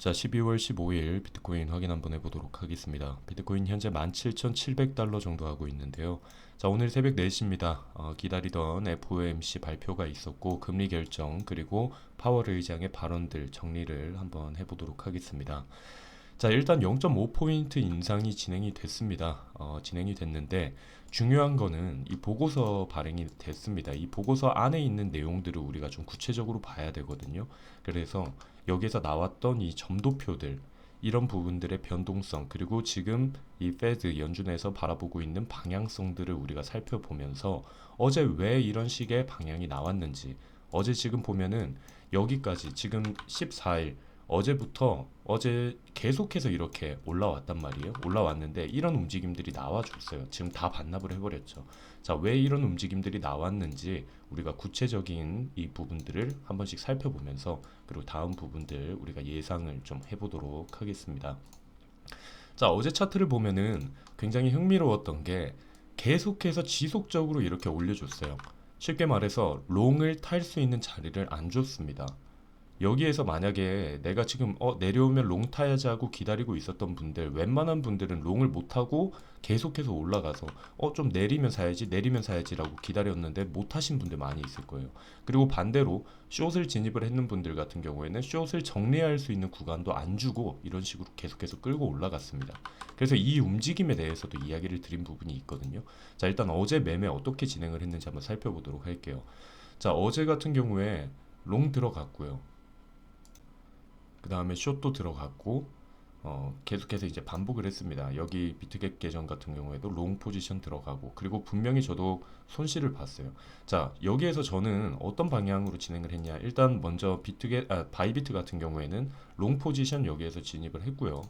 자, 12월 15일 비트코인 확인 한번 해보도록 하겠습니다. 비트코인 현재 17,700달러 정도 하고 있는데요. 자, 오늘 새벽 4시입니다. 기다리던 FOMC 발표가 있었고 금리 결정 그리고 파월 의장의 발언들 정리를 한번 해보도록 하겠습니다. 자, 일단 0.5포인트 인상이 진행이 됐습니다. 진행이 됐는데 중요한 거는 이 보고서 발행이 됐습니다. 이 보고서 안에 있는 내용들을 우리가 좀 구체적으로 봐야 되거든요. 그래서 여기에서 나왔던 이 점도표들 이런 부분들의 변동성 그리고 지금 이 페드 연준에서 바라보고 있는 방향성들을 우리가 살펴보면서 어제 왜 이런 식의 방향이 나왔는지 어제 지금 보면은 여기까지 지금 14일 어제 계속해서 이렇게 올라왔단 말이에요. 올라왔는데 이런 움직임들이 나와줬어요. 지금 다 반납을 해버렸죠. 자, 왜 이런 움직임들이 나왔는지 우리가 구체적인 이 부분들을 한 번씩 살펴보면서 그리고 다음 부분들 우리가 예상을 좀 해보도록 하겠습니다. 자, 어제 차트를 보면은 굉장히 흥미로웠던 게 계속해서 지속적으로 이렇게 올려줬어요. 쉽게 말해서 롱을 탈 수 있는 자리를 안 줬습니다. 여기에서 만약에 내가 지금 내려오면 롱 타야지 하고 기다리고 있었던 분들 웬만한 분들은 롱을 못 타고 계속해서 올라가서 좀 내리면 사야지라고 기다렸는데 못 하신 분들 많이 있을 거예요. 그리고 반대로 숏을 진입을 했는 분들 같은 경우에는 숏을 정리할 수 있는 구간도 안 주고 이런 식으로 계속해서 끌고 올라갔습니다. 그래서 이 움직임에 대해서도 이야기를 드린 부분이 있거든요. 자, 일단 어제 매매 어떻게 진행을 했는지 한번 살펴보도록 할게요. 자, 어제 같은 경우에 롱 들어갔고요. 그 다음에 숏도 들어갔고 계속해서 이제 반복을 했습니다. 여기 비트겟 계정 같은 경우에도 롱 포지션 들어가고 그리고 분명히 저도 손실을 봤어요. 자, 여기에서 저는 어떤 방향으로 진행을 했냐, 일단 먼저 바이비트 같은 경우에는 롱 포지션 여기에서 진입을 했고요.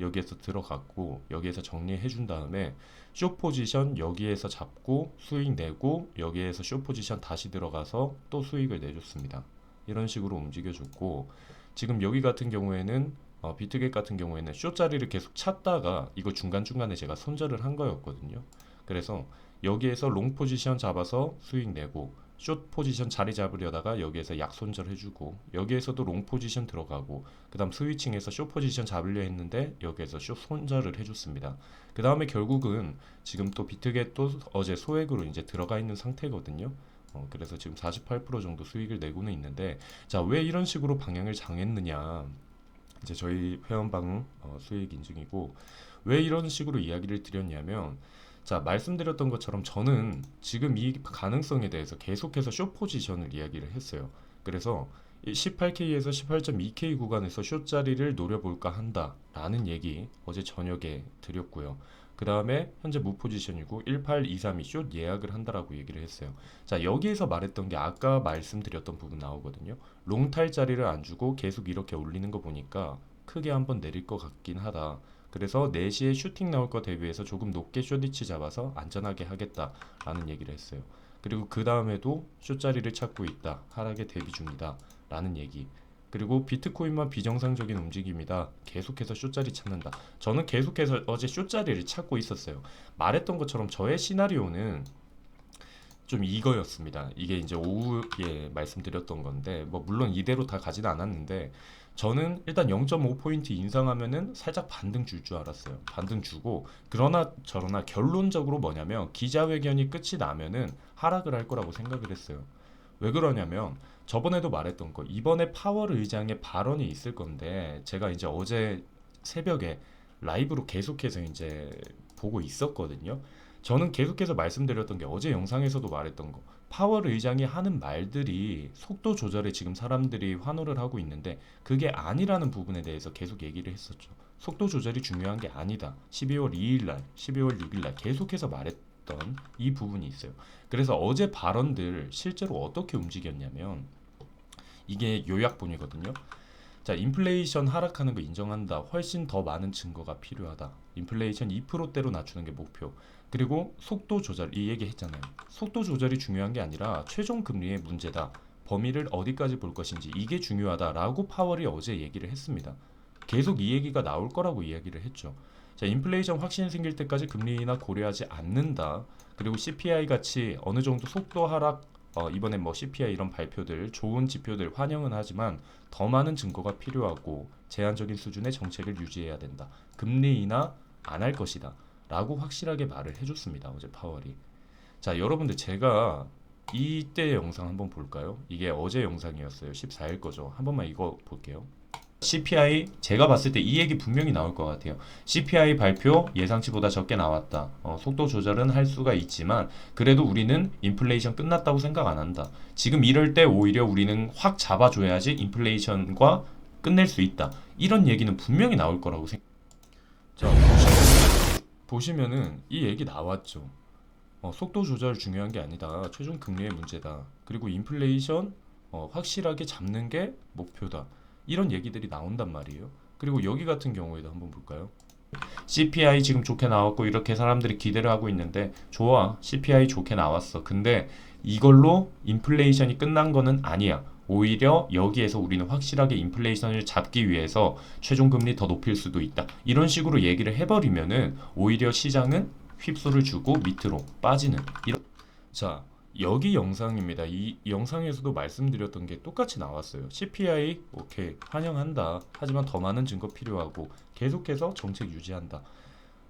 여기에서 들어갔고 여기에서 정리해 준 다음에 숏 포지션 여기에서 잡고 수익 내고 여기에서 숏 포지션 다시 들어가서 또 수익을 내줬습니다. 이런 식으로 움직여줬고 지금 여기 같은 경우에는 비트겟 같은 경우에는 숏 자리를 계속 찾다가 이거 중간중간에 제가 손절을 한 거였거든요. 그래서 여기에서 롱 포지션 잡아서 수익 내고 숏 포지션 자리 잡으려다가 여기에서 약 손절 해주고 여기에서도 롱 포지션 들어가고 그 다음 스위칭해서 숏 포지션 잡으려 했는데 여기에서 숏 손절을 해줬습니다. 그 다음에 결국은 지금 또 비트겟 또 어제 소액으로 이제 들어가 있는 상태거든요. 그래서 지금 48% 정도 수익을 내고는 있는데, 자, 왜 이런 식으로 방향을 정했느냐, 이제 저희 회원방 수익 인증이고 왜 이런 식으로 이야기를 드렸냐면, 자, 말씀드렸던 것처럼 저는 지금 이 가능성에 대해서 계속해서 숏 포지션을 이야기를 했어요. 그래서 18K에서 18.2K 구간에서 숏 자리를 노려볼까 한다라는 얘기 어제 저녁에 드렸고요. 그 다음에 현재 무 포지션이고 18232 숏 예약을 한다라고 얘기를 했어요. 자, 여기에서 말했던 게 아까 말씀드렸던 부분 나오거든요. 롱탈 자리를 안 주고 계속 이렇게 올리는 거 보니까 크게 한번 내릴 것 같긴 하다. 그래서 4시에 슈팅 나올 거 대비해서 조금 높게 숏위치 잡아서 안전하게 하겠다라는 얘기를 했어요. 그리고 그 다음에도 숏 자리를 찾고 있다. 하락에 대비 중이다. 라는 얘기. 그리고 비트코인만 비정상적인 움직임이다. 계속해서 숏자리 찾는다. 저는 계속해서 어제 숏자리를 찾고 있었어요. 말했던 것처럼 저의 시나리오는 좀 이거였습니다. 이게 이제 오후에 말씀드렸던 건데 뭐 물론 이대로 다 가지는 않았는데 저는 일단 0.5포인트 인상하면은 살짝 반등 줄 줄 알았어요. 반등 주고 그러나 저러나 결론적으로 뭐냐면 기자회견이 끝이 나면은 하락을 할 거라고 생각을 했어요. 왜 그러냐면 저번에도 말했던 거 이번에 파월 의장의 발언이 있을 건데 제가 이제 어제 새벽에 라이브로 계속해서 이제 보고 있었거든요. 저는 계속해서 말씀드렸던 게 어제 영상에서도 말했던 거 파월 의장이 하는 말들이 속도 조절에 지금 사람들이 환호를 하고 있는데 그게 아니라는 부분에 대해서 계속 얘기를 했었죠. 속도 조절이 중요한 게 아니다. 12월 2일날, 12월 6일날 계속해서 말했던 이 부분이 있어요. 그래서 어제 발언들 실제로 어떻게 움직였냐면 이게 요약본이거든요. 자, 인플레이션 하락하는 거 인정한다. 훨씬 더 많은 증거가 필요하다. 인플레이션 2%대로 낮추는 게 목표. 그리고 속도 조절, 이 얘기 했잖아요. 속도 조절이 중요한 게 아니라 최종 금리의 문제다. 범위를 어디까지 볼 것인지 이게 중요하다라고 파월이 어제 얘기를 했습니다. 계속 이 얘기가 나올 거라고 이야기를 했죠. 자, 인플레이션 확신 생길 때까지 금리 인하 고려하지 않는다. 그리고 CPI 같이 어느 정도 속도 하락 이번에 뭐 CPI 이런 발표들 좋은 지표들 환영은 하지만 더 많은 증거가 필요하고 제한적인 수준의 정책을 유지해야 된다. 금리 인하 안 할 것이다. 라고 확실하게 말을 해줬습니다. 어제 파월이. 자, 여러분들 제가 이때 영상 한번 볼까요? 이게 어제 영상이었어요. 14일 거죠. 한 번만 이거 볼게요. CPI 제가 봤을 때 이 얘기 분명히 나올 것 같아요. CPI 발표 예상치보다 적게 나왔다. 속도 조절은 할 수가 있지만 그래도 우리는 인플레이션 끝났다고 생각 안 한다. 지금 이럴 때 오히려 우리는 확 잡아줘야지 인플레이션과 끝낼 수 있다. 이런 얘기는 분명히 나올 거라고 생각. 자, 보시면은 이 얘기 나왔죠. 속도 조절 중요한 게 아니다. 최종 금리의 문제다. 그리고 인플레이션 확실하게 잡는 게 목표다. 이런 얘기들이 나온단 말이에요. 그리고 여기 같은 경우에도 한번 볼까요? CPI 지금 좋게 나왔고 이렇게 사람들이 기대를 하고 있는데 좋아. CPI 좋게 나왔어. 근데 이걸로 인플레이션이 끝난 거는 아니야. 오히려 여기에서 우리는 확실하게 인플레이션을 잡기 위해서 최종 금리 더 높일 수도 있다. 이런 식으로 얘기를 해버리면은 오히려 시장은 휩소를 주고 밑으로 빠지는 이런. 자, 여기 영상입니다. 이 영상에서도 말씀드렸던 게 똑같이 나왔어요. CPI 오케이 환영한다. 하지만 더 많은 증거 필요하고 계속해서 정책 유지한다.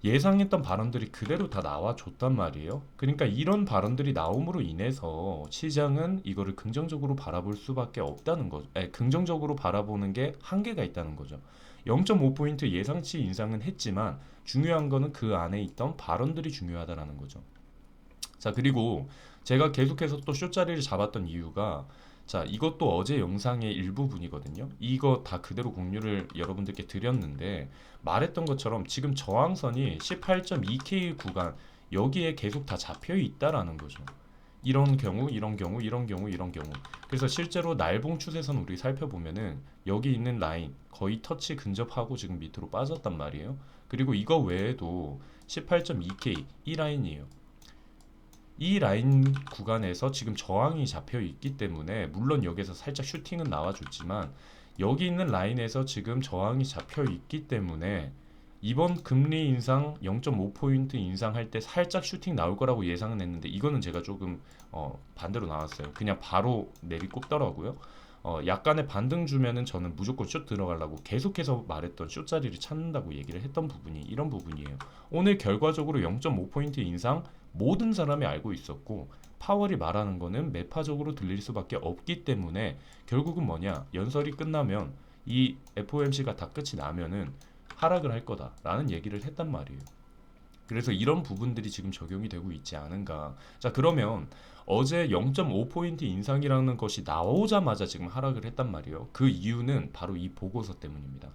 예상했던 발언들이 그대로 다 나와줬단 말이에요. 그러니까 이런 발언들이 나옴으로 인해서 시장은 이거를 긍정적으로 바라볼 수밖에 없다는 거죠. 긍정적으로 바라보는 게 한계가 있다는 거죠. 0.5포인트 예상치 인상은 했지만 중요한 거는 그 안에 있던 발언들이 중요하다라는 거죠. 자, 그리고 제가 계속해서 또 쇼자리를 잡았던 이유가 자, 이것도 어제 영상의 일부분이거든요. 이거 다 그대로 공유를 여러분들께 드렸는데 말했던 것처럼 지금 저항선이 18.2K 구간 여기에 계속 다 잡혀 있다라는 거죠. 이런 경우, 이런 경우, 이런 경우, 이런 경우. 그래서 실제로 날봉 추세선 우리 살펴보면은 여기 있는 라인 거의 터치 근접하고 지금 밑으로 빠졌단 말이에요. 그리고 이거 외에도 18.2K 이 라인이에요. 이 라인 구간에서 지금 저항이 잡혀 있기 때문에 물론 여기서 살짝 슈팅은 나와줬지만 여기 있는 라인에서 지금 저항이 잡혀 있기 때문에 이번 금리 인상 0.5포인트 인상할 때 살짝 슈팅 나올 거라고 예상은 했는데 이거는 제가 조금 반대로 나왔어요. 그냥 바로 내리꼽더라고요. 약간의 반등 주면은 저는 무조건 숏 들어가려고 계속해서 말했던 숏 자리를 찾는다고 얘기를 했던 부분이 이런 부분이에요. 오늘 결과적으로 0.5포인트 인상 모든 사람이 알고 있었고 파월이 말하는 거는 매파적으로 들릴 수밖에 없기 때문에 결국은 뭐냐 연설이 끝나면 이 FOMC가 다 끝이 나면은 하락을 할 거다라는 얘기를 했단 말이에요. 그래서 이런 부분들이 지금 적용이 되고 있지 않은가. 자, 그러면 어제 0.5포인트 인상이라는 것이 나오자마자 지금 하락을 했단 말이에요. 그 이유는 바로 이 보고서 때문입니다.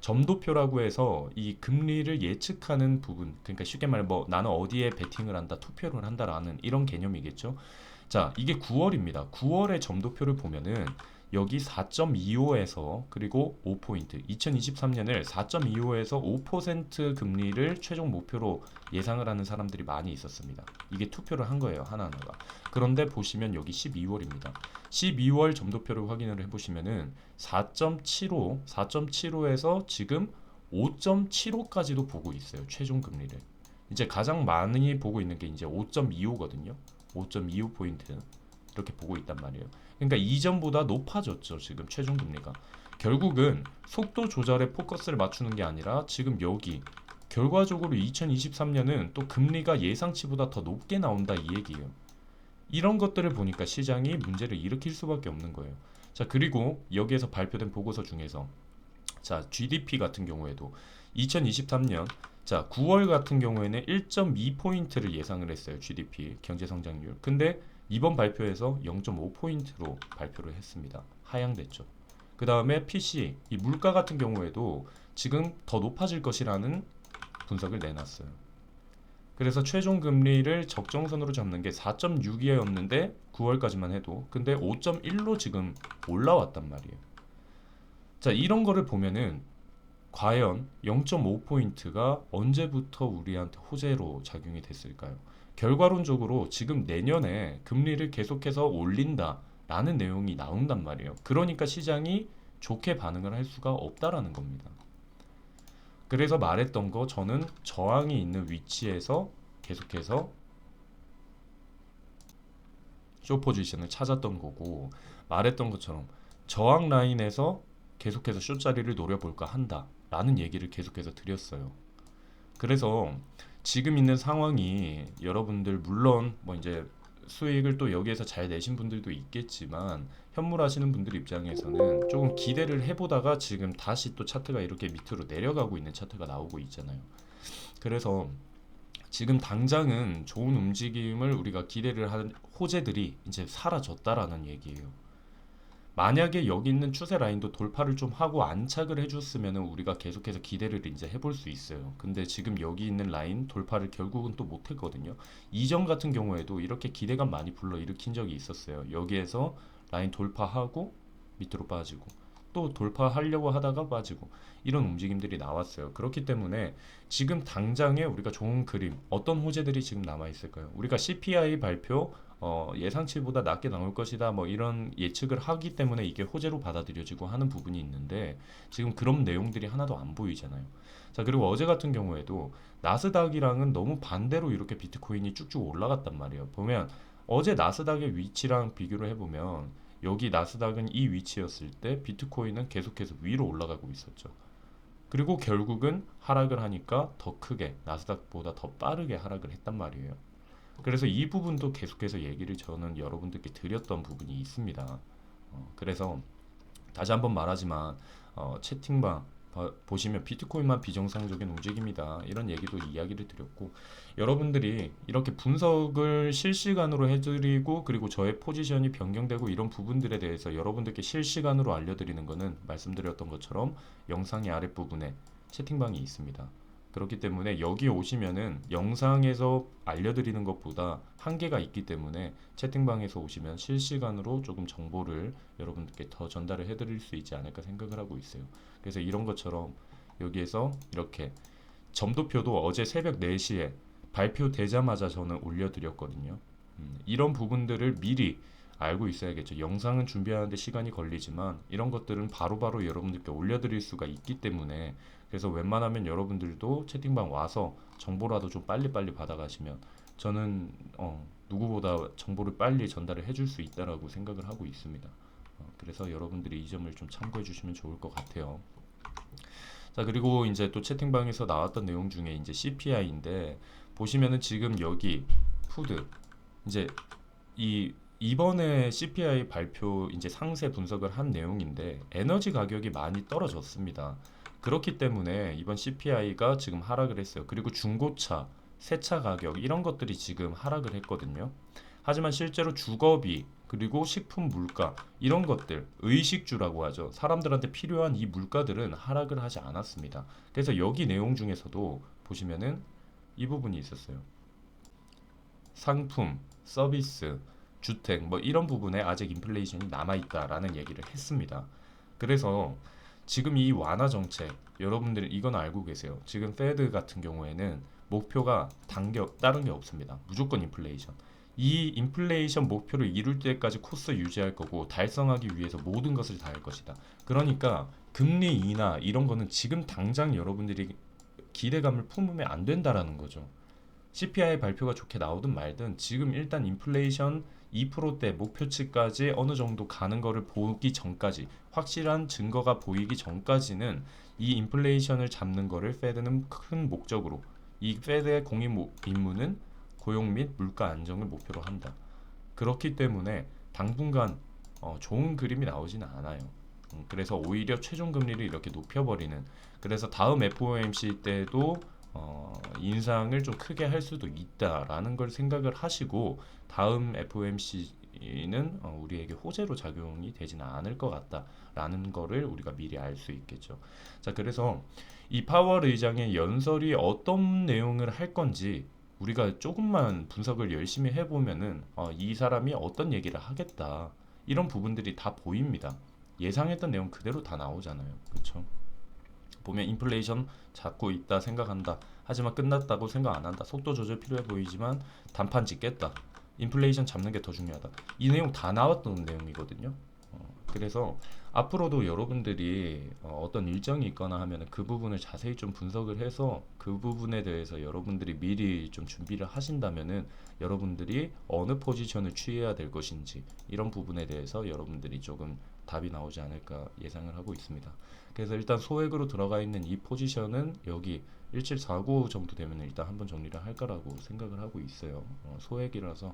점도표라고 해서 이 금리를 예측하는 부분, 그러니까 쉽게 말해 뭐 나는 어디에 베팅을 한다, 투표를 한다라는 이런 개념이겠죠. 자, 이게 9월입니다. 9월의 점도표를 보면은 여기 4.25에서 그리고 5포인트 2023년을 4.25에서 5% 금리를 최종 목표로 예상을 하는 사람들이 많이 있었습니다. 이게 투표를 한 거예요. 하나하나가. 그런데 보시면 여기 12월입니다. 12월 점도표를 확인을 해보시면은 4.75, 4.75에서 지금 5.75까지도 보고 있어요. 최종 금리를. 이제 가장 많이 보고 있는 게 이제 5.25거든요. 5.25포인트 이렇게 보고 있단 말이에요. 그러니까 이전보다 높아졌죠. 지금 최종 금리가. 결국은 속도 조절에 포커스를 맞추는 게 아니라 지금 여기 결과적으로 2023년은 또 금리가 예상치보다 더 높게 나온다 이 얘기예요. 이런 것들을 보니까 시장이 문제를 일으킬 수밖에 없는 거예요. 자, 그리고 여기에서 발표된 보고서 중에서 자, GDP 같은 경우에도 2023년 자, 9월 같은 경우에는 1.2포인트를 예상을 했어요. GDP 경제 성장률. 근데 이번 발표에서 0.5포인트로 발표를 했습니다. 하향됐죠. 그 다음에 PC, 이 물가 같은 경우에도 지금 더 높아질 것이라는 분석을 내놨어요. 그래서 최종 금리를 적정선으로 잡는 게 4.6이었는데 9월까지만 해도 근데 5.1로 지금 올라왔단 말이에요. 자, 이런 거를 보면은 과연 0.5포인트가 언제부터 우리한테 호재로 작용이 됐을까요? 결과론적으로 지금 내년에 금리를 계속해서 올린다라는 내용이 나온단 말이에요. 그러니까 시장이 좋게 반응을 할 수가 없다라는 겁니다. 그래서 말했던 거 저는 저항이 있는 위치에서 계속해서 숏 포지션을 찾았던 거고, 말했던 것처럼 저항 라인에서 계속해서 숏 자리를 노려볼까 한다라는 얘기를 계속해서 드렸어요. 그래서 지금 있는 상황이 여러분들 물론 뭐 이제 수익을 또 여기에서 잘 내신 분들도 있겠지만, 현물하시는 분들 입장에서는 조금 기대를 해보다가 지금 다시 또 차트가 이렇게 밑으로 내려가고 있는 차트가 나오고 있잖아요. 그래서 지금 당장은 좋은 움직임을 우리가 기대를 한 호재들이 이제 사라졌다라는 얘기예요. 만약에 여기 있는 추세 라인도 돌파를 좀 하고 안착을 해줬으면 우리가 계속해서 기대를 이제 해볼 수 있어요. 근데 지금 여기 있는 라인 돌파를 결국은 또 못했거든요. 이전 같은 경우에도 이렇게 기대감 많이 불러일으킨 적이 있었어요. 여기에서 라인 돌파하고 밑으로 빠지고, 또 돌파하려고 하다가 빠지고, 이런 움직임들이 나왔어요. 그렇기 때문에 지금 당장에 우리가 좋은 그림, 어떤 호재들이 지금 남아 있을까요? 우리가 CPI 발표 예상치보다 낮게 나올 것이다, 뭐 이런 예측을 하기 때문에 이게 호재로 받아들여지고 하는 부분이 있는데, 지금 그런 내용들이 하나도 안 보이잖아요. 자, 그리고 어제 같은 경우에도 나스닥이랑은 너무 반대로 이렇게 비트코인이 쭉쭉 올라갔단 말이에요. 보면 어제 나스닥의 위치랑 비교를 해보면, 여기 나스닥은 이 위치였을 때 비트코인은 계속해서 위로 올라가고 있었죠. 그리고 결국은 하락을 하니까 더 크게, 나스닥보다 더 빠르게 하락을 했단 말이에요. 그래서 이 부분도 계속해서 얘기를 저는 여러분들께 드렸던 부분이 있습니다. 그래서 다시 한번 말하지만, 채팅방 보시면 비트코인만 비정상적인 움직임이다, 이런 얘기도 이야기를 드렸고, 여러분들이 이렇게 분석을 실시간으로 해드리고, 그리고 저의 포지션이 변경되고 이런 부분들에 대해서 여러분들께 실시간으로 알려드리는 것은 말씀드렸던 것처럼 영상의 아랫부분에 채팅방이 있습니다. 그렇기 때문에 여기 오시면은 영상에서 알려드리는 것보다 한계가 있기 때문에 채팅방에서 오시면 실시간으로 조금 정보를 여러분들께 더 전달을 해드릴 수 있지 않을까 생각을 하고 있어요. 그래서 이런 것처럼 여기에서 이렇게 점도표도 어제 새벽 4시에 발표되자마자 저는 올려드렸거든요. 이런 부분들을 미리 알고 있어야겠죠. 영상은 준비하는데 시간이 걸리지만 이런 것들은 바로바로 여러분들께 올려드릴 수가 있기 때문에, 그래서 웬만하면 여러분들도 채팅방 와서 정보라도 좀 빨리빨리 받아가시면 저는 누구보다 정보를 빨리 전달을 해줄 수 있다라고 생각을 하고 있습니다. 그래서 여러분들이 이 점을 좀 참고해 주시면 좋을 것 같아요. 자, 그리고 이제 또 채팅방에서 나왔던 내용 중에 이제 CPI인데, 보시면은 지금 여기 푸드, 이제 이번에 CPI 발표 이제 상세 분석을 한 내용인데, 에너지 가격이 많이 떨어졌습니다. 그렇기 때문에 이번 CPI가 지금 하락을 했어요. 그리고 중고차, 새차 가격 이런 것들이 지금 하락을 했거든요. 하지만 실제로 주거비, 그리고 식품 물가, 이런 것들, 의식주라고 하죠. 사람들한테 필요한 이 물가들은 하락을 하지 않았습니다. 그래서 여기 내용 중에서도 보시면은 이 부분이 있었어요. 상품, 서비스, 주택 뭐 이런 부분에 아직 인플레이션이 남아있다라는 얘기를 했습니다. 그래서 지금 이 완화 정책, 여러분들 이건 알고 계세요. 지금 페드 같은 경우에는 목표가 다른 게 없습니다. 무조건 인플레이션. 이 인플레이션 목표를 이룰 때까지 코스 유지할 거고, 달성하기 위해서 모든 것을 다 할 것이다. 그러니까 금리 인하 이런 거는 지금 당장 여러분들이 기대감을 품으면 안 된다라는 거죠. CPI 발표가 좋게 나오든 말든 지금 일단 인플레이션 2%대 목표치까지 어느 정도 가는 거를 보기 전까지, 확실한 증거가 보이기 전까지는 이 인플레이션을 잡는 거를 페드는 큰 목적으로, 이 페드의 공식 임무는 고용 및 물가 안정을 목표로 한다. 그렇기 때문에 당분간 좋은 그림이 나오지는 않아요. 그래서 오히려 최종 금리를 이렇게 높여버리는, 그래서 다음 FOMC 때도 인상을 좀 크게 할 수도 있다라는 걸 생각을 하시고, 다음 FOMC는 우리에게 호재로 작용이 되지는 않을 것 같다라는 거를 우리가 미리 알 수 있겠죠. 자, 그래서 이 파월 의장의 연설이 어떤 내용을 할 건지 우리가 조금만 분석을 열심히 해보면은 이 사람이 어떤 얘기를 하겠다, 이런 부분들이 다 보입니다. 예상했던 내용 그대로 다 나오잖아요. 그렇죠? 보면 인플레이션 잡고 있다 생각한다, 하지만 끝났다고 생각 안 한다, 속도 조절 필요해 보이지만 단판 짓겠다, 인플레이션 잡는 게 더 중요하다, 이 내용 다 나왔던 내용이거든요. 그래서 앞으로도 여러분들이 어떤 일정이 있거나 하면은 그 부분을 자세히 좀 분석을 해서 그 부분에 대해서 여러분들이 미리 좀 준비를 하신다면은 여러분들이 어느 포지션을 취해야 될 것인지 이런 부분에 대해서 여러분들이 조금 답이 나오지 않을까 예상을 하고 있습니다. 그래서 일단 소액으로 들어가 있는 이 포지션은 여기 1749 정도 되면 일단 한번 정리를 할 거라고 생각을 하고 있어요. 소액이라서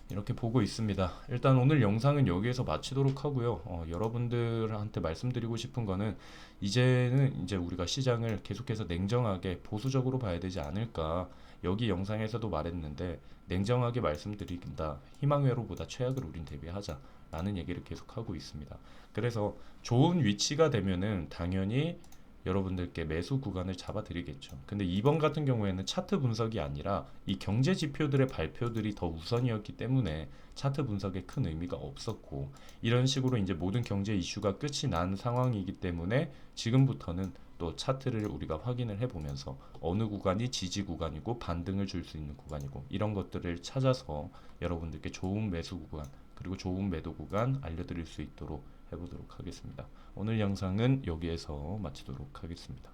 이렇게 보고 있습니다. 일단 오늘 영상은 여기에서 마치도록 하고요. 여러분들한테 말씀드리고 싶은 거는 이제는 이제 우리가 시장을 계속해서 냉정하게 보수적으로 봐야 되지 않을까. 여기 영상에서도 말했는데 냉정하게 말씀드린다. 희망회로보다 최악을 우린 대비하자. 라는 얘기를 계속하고 있습니다. 그래서 좋은 위치가 되면은 당연히 여러분들께 매수 구간을 잡아드리겠죠. 근데 이번 같은 경우에는 차트 분석이 아니라 이 경제 지표들의 발표들이 더 우선이었기 때문에 차트 분석에 큰 의미가 없었고 이런 식으로 이제 모든 경제 이슈가 끝이 난 상황이기 때문에 지금부터는 또 차트를 우리가 확인을 해보면서 어느 구간이 지지 구간이고 반등을 줄 수 있는 구간이고 이런 것들을 찾아서 여러분들께 좋은 매수 구간 그리고 좋은 매도 구간 알려드릴 수 있도록 해보도록 하겠습니다. 오늘 영상은 여기에서 마치도록 하겠습니다.